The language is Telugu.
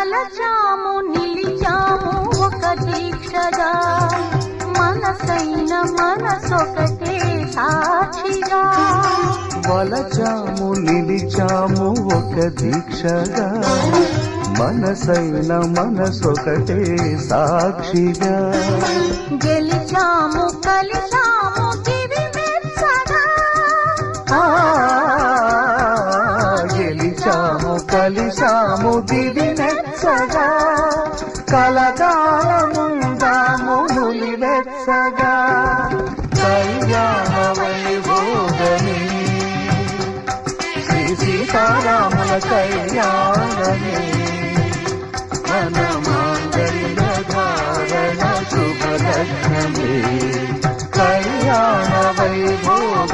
కలచాము నిలిచాము ఒక దీక్షగా మనసైన మనసొకటే సాక్షిగా వలచాము నిలిచాము ఒక దీక్షగా మనసైన మనసొకటే సాక్షిగా గెలిచాము కలిసాము గిరి మెచ్చగా గెలిచాము కలిసాము దివి మెచ్చగా కలకాలముందాము నులివెచ్చగా కళ్యాణ వైభోగమే శ్రీ సీతారాముల కళ్యాణమే మన మాంగళ్య ధారణ శుభలగ్నమే కళ్యాణ వైభోగ